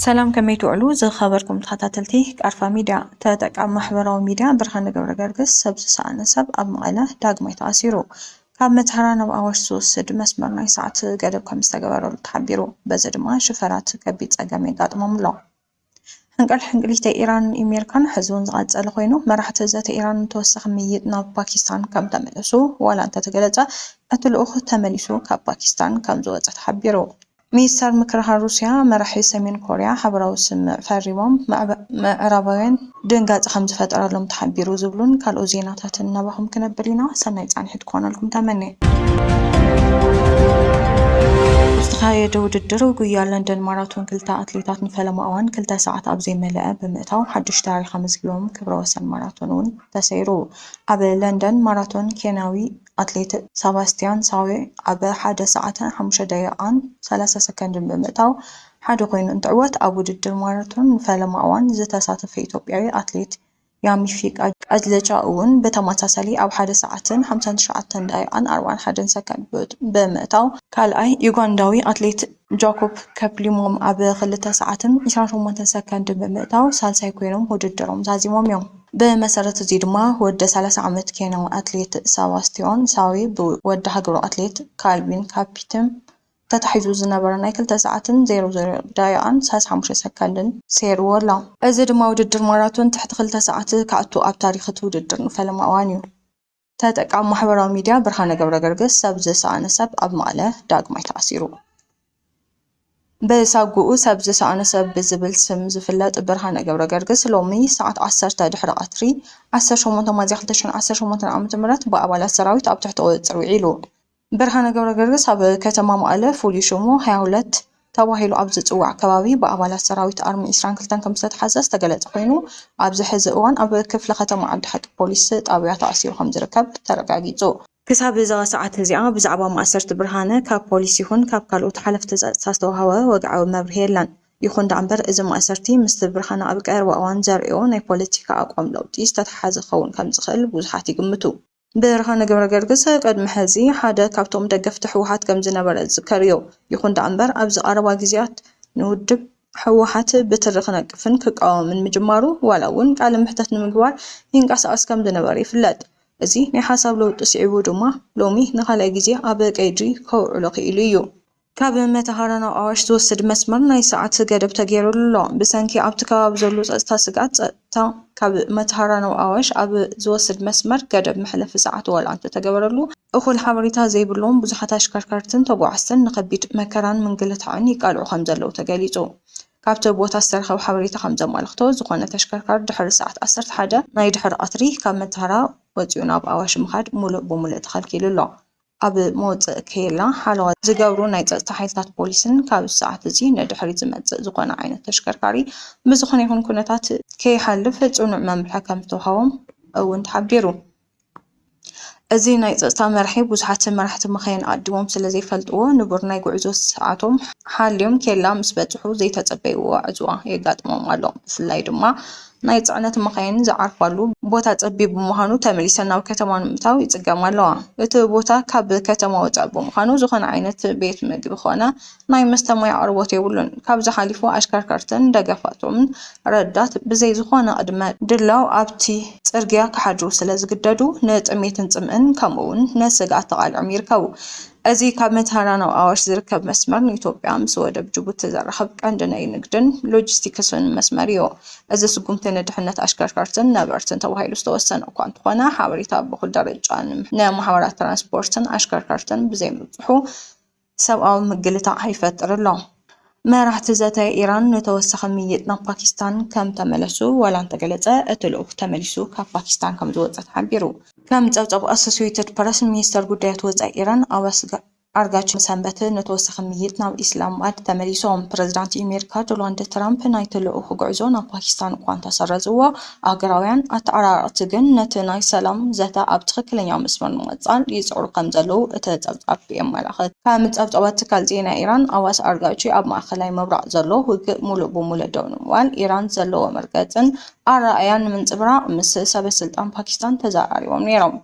سلام كميتو علو زي خبركم تخطاتلتي كارفا ميديا تتقع محبراو ميديا برخان قبر قرقس سبز ساعة سب أب مقالة داقمي تأثيرو كاب متهرانا وأوش سوسد مسمر ناي ساعة قدب كمستقبرو تحبيرو بزد ما شفرات كبيت أقامي قاد مملو هنقل حنقليتا إيران إميركان حزون زغاد سألخوينو مرحة زات إيران توسخ ميتنا باكستان كم تملسو ولا أنت تقلتا أتلوخ تملسو كاب باكستان كم زوات تحبيرو ميستر مكرها روسيا مرحي سمين كوريا حبراو سمع فريوم معربين دنقات خمس فترة لهم تحبيرو زبلون كالو زيناتات النباهم كنبرينا سنايت عن حد كوانا لكم تمني استخاية ውድድር ጉያ ለንደን ማራቶን ክልተ አትሌታት ንፈለሙ እዋን 2 ሰዓት ኣብ ዘይመልአ ብምእታው ሓድሽ ታሪኽ ኣመዝጊቦም ክብረ ወሰን ማራቶን እውን ተሰይሩ ኣብ ለንደን ማራቶን ኬንያዊ አትሌት ሰባስቲያን ሳዌ ኣብ 1 ሰዓት 5 ደቂቃን 30 ሰከንድን ብምእታው ሓደ ኮይኑ እንትዕወት ኣብ ውድድር ማራቶን ንፈለሙ እዋን ዝተሳተፈ ኢትዮጵያዊ አትሌት ያሚፊቅ አጅለጫ እውን በተመሳሳሊ ኣብ 1 ሰዓትን 59 ደቂቃን 41 ሰከንድ ብምእታው ካልኣይ ዩጋንዳዊ አትሌት ጃኮብ ከፕሊሞም ኣብ 2 ሰዓትን 28 ሰከንድ ብምእታው ሳልሳይ ኮይኖም ውድድሮም ዛዚሞም እዮም በመሰረት እዚ ድማ ወደ 30 ዓመት ኬንያዊ አትሌት ሰባስቲያን ሳዌ ወደ ሃገሩ አትሌት ካልቪን ካፒተም ተታሒዙ ዝነበረ ናይ 2 ሰዓትን 00 ደቂቃን 35 ሰከንድን ሰይርዎ ኣሎ እዚ ድማ ውድድር ማራቶን ትሕቲ 2 ሰዓት ካኣቱ ኣብ ታሪኽ ውድድር ንፈለሙ እዋን እዩ ተጠቃሚ ማሕበራዊ ሚድያ ብርሃነ ገብረ ገርግስ ሰብ ዝሰኣነ ሰብ ኣብ መቐለ ዳግማይ ተኣሲሩ በሳጉኡ ሰብ ዝሰኣነ ሰብ ብዝብል ስም ዝፍለጥ ብርሃነ ገብረ ገርግስ ሎሚ ሰዓት 10 ድሕሪ ቀትሪ 18 ሚያዝያ 2018 ዓ.ም ብኣባላት ሰራዊት ኣብ ትሕቲ ቁፅጥር ውዒሉ ብርሃነ ገብረ ገርግስ ኣብ ከተማ መቐለ ፍሉይ ሽሙ 22 ተባሂሉ ኣብ ዝፅዋዕ ከባቢ ብኣባላት ሰራዊት ኣርሚ 22 ከም ዝተተሓዘ ዝተገለጸ ኮይኑ ኣብዚ ሕዚ እዋን ኣብ ክፍለ ከተማ ዓዲ ሓቂ ፖሊስ ጣብያ ተኣሲሩ ከም ዝርከብ ተረጋጊጹ ክሳብ እዛ ሰዓት እዚኣ ብዛዕባ ማእሰርቲ ብርሃነ ካብ ፖሊስ ይኹን ካብ ካልኦት ሓለፍቲ ጸጥታ ዝተወሃበ ወግዓዊ መብርሂ የለን ይኹን ዳኣምበር እዚ ማእሰርቲ ምስ ብርሃነ ኣብ ቀረባ እዋን ዘርእዮ ናይ ፖለቲካ ኣቋም ለውጢ ዝተተሓዘ ክኸውን ከም ዝኽእል ብዙሓት ይግምቱ ብርሃነ ገብረ ገርግስ ቀድሚ ሕዚ ሓደ ካብቶም ደገፍቲ ሕወሓት ከም ዝነበረ ዝዝከር እዩ ይኹን ዳኣምበር ኣብዚ ቀረባ ግዜያት ንውድብ ሕወሓት ብትርኺ ክነቅፍን ክቃወምን ምጅማሩ ዋላ እውን ቃለ ምሕተት ንምግባር ይንቀሳቐስ ከም ዝነበረ ይፍለጥ እዚ ናይ ሓሳብ ለውጢ ስዒቡ ድማ ሎሚ ንኻልኣይ ግዜ ኣብ ቀይዲ ከውዕሎ ክኢሉ እዩ ካብ መተሃራና ኣዋሽ ዝወስድ መስመር ናይ ሰዓት ገደብ ተገይሩሉ ብሰንኪ ኣብቲ ከባቢ ዘሎ ጸጥታ ስጋት ጸጥታ ካብ መተሃራና ኣዋሽ ኣብ ዝወስድ መስመር ገደብ መሕለፊ ሰዓት ወላንተ ተገበረሉ እኹል ሓበሬታ ዘይብሎም ብዙሓት ኣሽከርከርትን ተጓዓዝትን ንከቢድ መከራን ምንግልታዕን ይቃልዑ ከም ዘለዉ ተገሊጹ ካብቲ ቦታ ዝተረኸበ ሓበሬታ ከም ዘመልክቶ ዝኾነ ተሽከርካሪ ድሕሪ ሰዓት 11 ናይ ድሕሪ ቀትሪ ካብ መተሃራ ወፂኡ ናብ ኣዋሽ ምኻድ ሙሉእ ብሙሉእ ተኸልኪሉ ኣሎ ኣብ መውፅእ ከላ ሓለዋ ዝገብሩ ናይ ጸጥታ ሓይልታት ፖሊስን ካብ ሰዓት እዚ ንድሕሪ ዝመጽእ ዝኾነ ዓይነት ተሽከርካሪ ብዝኾነ ይኹን ኩነታት ከይሓልፍ ጽኑዕ መምርሒ ከም ዝተውሃቦም እውን ተሓቢሩ እዚ ናይ ጸጥታ መርሒ ብዙሓት መራሕቲ መኻይን ኣዲሞም ስለ ዘይፈልጥዎ ንቡር ናይ ጉዕዞ ሰዓቶም ሓልዮም ከላ ምስ በጽሑ ዘይተጸበይዎ ዕፅዋ የጋጥሞም ኣሎ ብፍላይ ድማ ናይ ጽዕነት መኻይን ዝዓርፋሉ ቦታ ጸቢብ ብምዃኑ ተመሊሰን ናብ ከተማ ንምእታው ይጽገም ኣለዋ እቲ ቦታ ካብ ከተማ ወጻኢ ብምዃኑ ዝኾነ ዓይነት ቤት ምግቢ ኾነ ናይ መስተ ማይ ኣቅርቦት የብሉን ካብዚ ሓሊፉ ኣሽከርከርትን ደገፋቶምን ረዳት ብዘይ ዝኾነ ቅድመ ድላው ኣብቲ ጽርግያ ክሓድሩ ስለ ዝግደዱ ንጥሜትን ጽምእን ከምኡውን ንስጋኣት ተቃልዖም ይርከቡ እዚ ካብ መተሃራና ኣዋሽ ዝርከብ መስመር ንኢትዮጵያ ምስ ወደብ ጅቡቲ ዘራኽብ ቀንዲ ናይ ንግድን ሎጂስቲክስን መስመር እዩ እዚ ስጉምቲ ንድሕነት ኣሽከርከርትን ነበርትን ተባሂሉ ዝተወሰነ እኳ እንተኾነ ሓበሬታ ብኩል ደረጃ ንማሕበራት ትራንስፖርትን ኣሽከርከርትን ብዘይ ምብፅሑ ሰብኣዊ ምግልታዕ ይፈጥር ኣሎ መራሕቲ ዘተ ኢራን ንተወሰኸ ምይጥ ናብ ፓኪስታን ከም ተመለሱ ወላ እንተገለጸ እቲ ልኡኽ ተመሊሱ ካብ ፓኪስታን ከም ዝወፀ ተሓቢሩ ከም ጸብጻብ ኣሶሲየትድ ፕረስ ሚኒስተር ጉዳያት ወጻኢ ኢራን ኣባስ ኣርጋች ሰንበት ንተወሰኸ ምይጥ ናብ ኢስላማባድ ተመሊሶም ፕረዚዳንት ኣሜሪካ ዶናልድ ትራምፕ ናይ ልኡኽ ጉዕዞ ናብ ፓኪስታን እኳ እንተሰረዝዎ ኣገራውያን ኣተዓራርቕቲ ግን ነቲ ናይ ሰላም ዘተ ኣብ ትኽክለኛ መስመር ንምቕጻል ይጽዕሩ ከም ዘለዉ እቲ ጸብጻብ የመላኽት ከም ጸብጻባት ትካል ዜና ኢራን ኣባስ ኣርጋች ኣብ ማእኸላይ ምብራቕ ዘሎ ውግእ ሙሉእ ብሙሉእ ደው ንምባል ኢራን ዘለዎ መርገፅን ኣረኣያን ንምንጽብራቕ ምስ ሰበስልጣን ፓኪስታን ተዘራሪቦም ነይሮም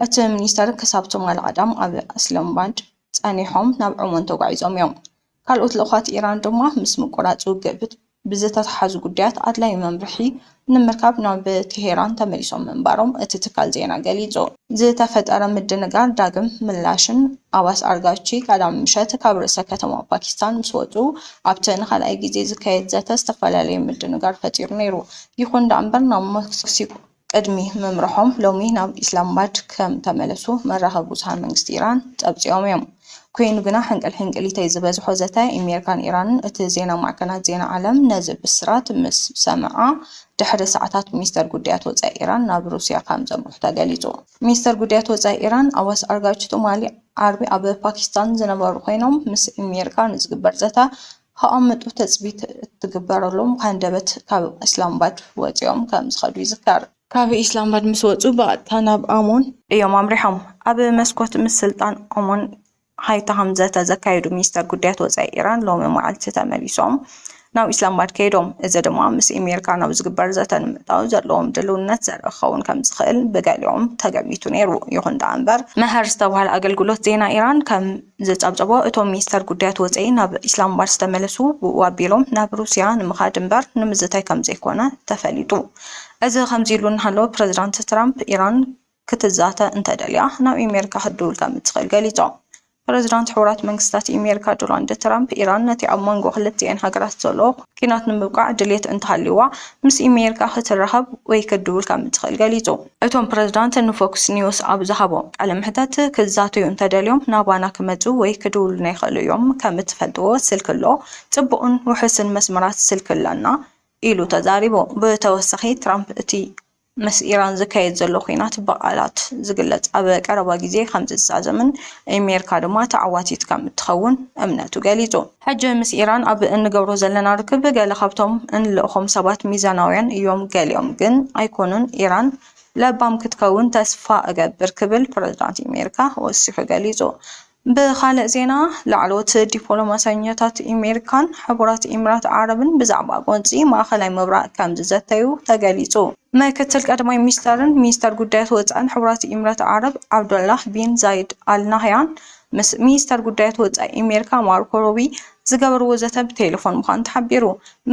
እቲ ሚኒስተር ክሳብ ትማል ቀዳም ኣብ ኢስላማባድ ጸኒሖም ናብ ዑማን ተጓዒዞም እዮም ካልኦት ልኡኻት ኢራን ድማ ምስ ምቁራጽ ውግእ ብዝተተሓዙ ጉዳያት ኣድላይ መምርሒ ንምርካብ ናብ ቴሄራን ተመሊሶም ምንባሮም እቲ ትካል ዜና ገሊጹ። ዝተፈጠረ ምድንጋር ዳግም ምላሽን ኣባስ ኣርጋቺ ቀዳም ምሸት ካብ ርእሰ ከተማ ፓኪስታን ምስ ወፁ ኣብቲ ንኻልኣይ ግዜ ዝካየድ ዘተ ዝተፈላለየ ምድንጋር ፈጢሩ ነይሩ። ይኹን እምበር ናብ ሜክሲኮ ቅድሚ ምምርሖም ሎሚ ናብ ኢስላማባድ ከም ተመለሱ መራኸቢ ብዙሃን መንግስቲ ኢራን ጠብፂኦም እዮም። ኮይኑ ግና ሕንቅል ዝበዝሖ ዘተ ኣሜሪካን ኢራንን እቲ ዜና ማዕከናት ዜና ዓለም ነዚ ብስራት ምስ ሰምዓ ድሕሪ ሰዓታት ሚኒስተር ጉዳያት ወፃኢ ኢራን ናብ ሩስያ ከም ዘምርሑ ተገሊጹ። ሚኒስተር ጉዳያት ወፃኢ ኢራን ኣባስ ኣርጋቺ ጡማሊ ዓርቢ ኣብ ፓኪስታን ዝነበሩ ኮይኖም ምስ ኣሜሪካ ንዝግበር ዘተ ከቐምጡ ተፅቢት እትግበረሎም ካንደበት ካብ ኢስላማባድ ወፂኦም ከም ዝኸዱ ይዝከር። ካብ ኢስላማባድ ምስ ወፁ ብቐጥታ ናብ ኣሞን እዮም ኣምሪሖም። ኣብ መስኮት ምስ ስልጣን ኣሞን ሃይታ ከምዘተ ዘካየዱ ሚኒስተር ጉዳያት ወፃኢ ኢራን ሎሚ መዓልቲ ተመሊሶም ናብ ኢስላማባድ ከይዶም። እዚ ድማ ምስ ኣሜሪካ ናብ ዝግበር ዘተ ንምእታው ዘለዎም ድልውነት ዘርኢ ክኸውን ከም ዝኽእል ብገሊኦም ተገሚቱ ነይሩ። ይኹን እምበር መህር ዝተባህለ ኣገልግሎት ዜና ኢራን ከም ዘጻብጸቦ እቶም ሚኒስተር ጉዳያት ወፃኢ ናብ ኢስላማባድ ዝተመለሱ ብዋቢሎም ናብ ሩስያ ንምኻድ እምበር ንምዝታይ ከም ዘይኮነ ተፈሊጡ። እዚ ከምዚ ኢሉ እንሃሎ ፕረዚዳንት ትራምፕ ኢራን ክትዛተ እንተደልያ ናብ ኣሜሪካ ክድውል ከም እትኽእል ገሊፆም። ፕረዚዳንት ሕቡራት መንግስታት ኣሜሪካ ዶናልድ ትራምፕ ኢራን ነቲ ኣብ መንጎ ክልቲአን ሃገራት ዘሎ ኩናት ንምብቃዕ ድሌት እንተሃልይዋ ምስ ኣሜሪካ ክትራኸብ ወይ ክትድውል ከም እትኽእል ገሊጹ። እቶም ፕረዚዳንት ንፎክስ ኒውስ ኣብ ዝሃቦ ቃለ መሕተት ክዛተዩ እንተደልዮም ናባና ክመፁ ወይ ክድውሉ ናይ ክእሉ እዮም ከም እትፈልጥዎ ስልክ ኣሎ፣ ጽቡቕን ውሕስን መስመራት ስልክ ኣለና ኢሉ ተዛሪቡ። ብተወሳኺ ትራምፕ እቲ ምስ ኢራን ዝካየድ ዘሎ ኩናት በቃላት ዝግለጽ ኣብ ቀረባ ግዜ ከም ዝዛዘምን ኣሜሪካ ድማ ተዓዋቲት ከም እትኸውን እምነቱ ገሊጹ። ሕጂ ምስ ኢራን ኣብ እንገብሮ ዘለና ርክብ ገለ ካብቶም እንልእኾም ሰባት ሚዛናውያን እዮም፣ ገሊኦም ግን ኣይኮኑን። ኢራን ለባም ክትከውን ተስፋ እገብር ክብል ፕረዚዳንት ኣሜሪካ ወሲኹ ገሊጹ። ብኻልእ ዜና ላዕለዎት ዲፕሎማስያኛታት ኣሜሪካን ሕቡራት ኤሚራት ዓረብን ብዛዕባ ጎንፂ ማእኸላይ ምብራቕ ከም ዝዘተዩ ተገሊጹ። ምክትል ቀዳማይ ሚኒስተርን ሚኒስተር ጉዳያት ወፃኢን ሕቡራት ኤሚራት ዓረብ ዓብዱላህ ቢን ዛይድ አልናህያን ምስ ሚኒስተር ጉዳያት ወፃኢ ኣሜሪካ ማርኮ ሩቢ ዝገበርዎ ዘተ ብቴሌፎን ምዃኑ ተሓቢሩ።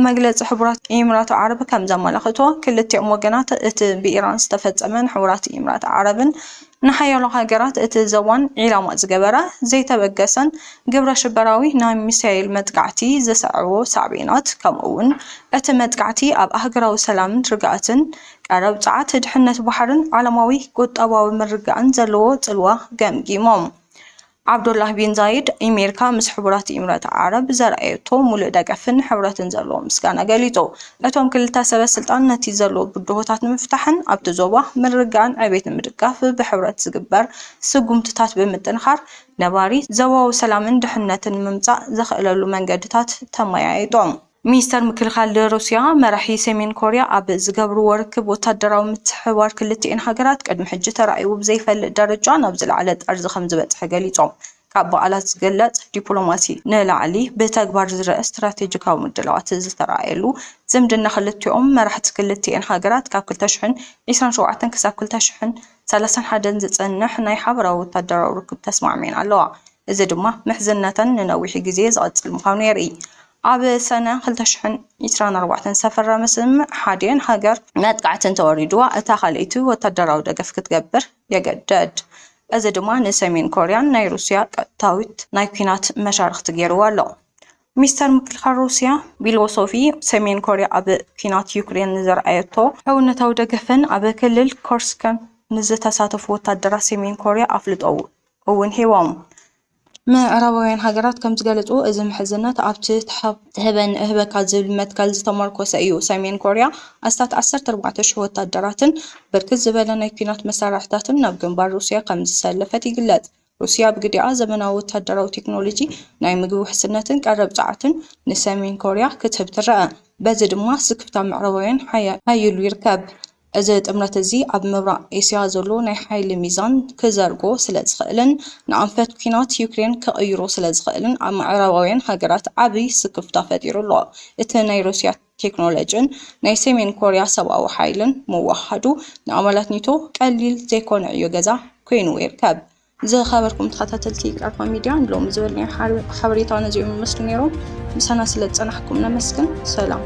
መግለፂ ሕቡራት ኤሚራት ዓረብ ከም ዘመላኽቶ ክልቲኦም ወገናት እቲ ብኢራን ዝተፈጸመን ሕቡራት ኤሚራት ዓረብን ንሓያሎ ሃገራት እቲ ዘዋን ዒላማ ዝገበረ ዘይተበገሰን ግብረ ሽበራዊ ናይ ሚሳኤል መጥቃዕቲ ዘስዕቦ ሳዕቤናት ከምኡውን እቲ መጥቃዕቲ ኣብ ሃገራዊ ሰላምን ርግኣትን ቀረብ ጸዓት ድሕነት ባሕርን ዓለማዊ ቁጠባዊ ምርግጋእን ዘለዎ ጽልዋ ገምጊሞም። ዓብዱላህ ቢን ዛይድ ኣሜሪካ ምስ ሕቡራት ኤሚራት ዓረብ ዘርአየቶ ሙሉእ ደገፍን ሕብረትን ዘለዎ ምስጋና ገሊጹ። እቶም ክልተ ሰበስልጣን ነቲ ዘለዎ ብድሆታት ንምፍታሕን ኣብቲ ዞባ ምርግጋእን ዕቤት ንምድጋፍ ብሕብረት ዝግበር ስጉምትታት ብምጥንኻር ነባሪ ዞባዊ ሰላምን ድሕነትን ምምጻእ ዘኽእለሉ መንገድታት ተመያይጦም። ሚኒስተር ምክልኻል ሩስያ መራሒ ሰሜን ኮርያ ኣብ ዝገብርዎ ርክብ ወታደራዊ ምትሕብባር ክልቲአን ሃገራት ቅድሚ ሕጂ ተራእዩ ብዘይፈልጥ ደረጃ ናብ ዝለዓለ ጠርዚ ከም ዝበፅሐ ገሊፆም። ካብ በዓላት ዝገለጽ ዲፕሎማሲ ንላዕሊ ብተግባር ዝረአ ስትራቴጂካዊ ምድላዋት ዝተረኣየሉ ዝምድና ክልቲኦም መራሕቲ ክልቲአን ሃገራት ካብ 2027 ክሳብ 2031 ዝጸንሕ ናይ ሓበራዊ ወታደራዊ ርክብ ተስማዕሚዐን ኣለዋ። እዚ ድማ ምሕዝነተን ንነዊሕ ግዜ ዝቐጽል ምዃኑ የርኢ። ኣብ ሰነ 2024 ዝተፈረመ ስምምዕ ሓደን ሃገር መጥቃዕትን ተወሪድዋ እታ ካልእቲ ወታደራዊ ደገፍ ክትገብር የገደድ። እዚ ድማ ንሰሜን ኮርያን ናይ ሩስያ ቀጥታዊት ናይ ኩናት መሻርክቲ ገይርዋ ኣሎ። ሚኒስተር ምክልኻል ሩስያ ቢሎሶፊ ሰሜን ኮርያ ኣብ ኩናት ዩክሬን ንዘርአየቶ ሕውነታዊ ደገፍን ኣብ ክልል ኮርስክን ንዝተሳተፉ ወታደራት ሰሜን ኮርያ ኣፍልጦ እውን ሂቦም። ምዕራባውያን ሃገራት ከም ዝገለጹ እዚ ምሕዝነት ኣብቲ ትህበን እህበካ ዝብል መትከል ዝተመርኮሰ እዩ። ሰሜን ኮርያ ኣስታት 14,000 ወታደራትን ብርክት ዝበለ ናይ ኩናት መሳርሕታትን ናብ ግንባር ሩስያ ከም ዝሰለፈት ይግለጽ። ሩስያ ብግዲኣ ዘመናዊ ወታደራዊ ቴክኖሎጂ ናይ ምግቢ ውሕስነትን ቀረብ ጸዓትን ንሰሜን ኮርያ ክትህብ ትረአ። በዚ ድማ ስክፍታ ምዕራባውያን ሓይሉ ይርከብ። እዚ ጥምረት እዚ ኣብ ምብራቕ ኤስያ ዘሎ ናይ ሓይሊ ሚዛን ክዘርጎ ስለ ዝኽእልን ንኣንፈት ኩናት ዩክሬን ክቕይሮ ስለ ዝኽእልን ኣብ ምዕራባውያን ሃገራት ዓብይ ስክፍታ ፈጢሩ ኣሎ። እቲ ናይ ሩስያ ቴክኖሎጂን ናይ ሰሜን ኮርያ ሰብኣዊ ሓይልን ምዋሓዱ ንኣባላት ኔቶ ቀሊል ዘይኮነ ዕዮ ገዛ ኮይኑ ይርከብ። ዝኸበርኩም ተኸታተልቲ ቀርፋ ሚድያ ሎሚ ዝበልናዮ ሓበሬታ ነዚኦም ይመስሉ ነይሮም። ምሳና ስለ ዝጸናሕኩም ነመስግን። ሰላም።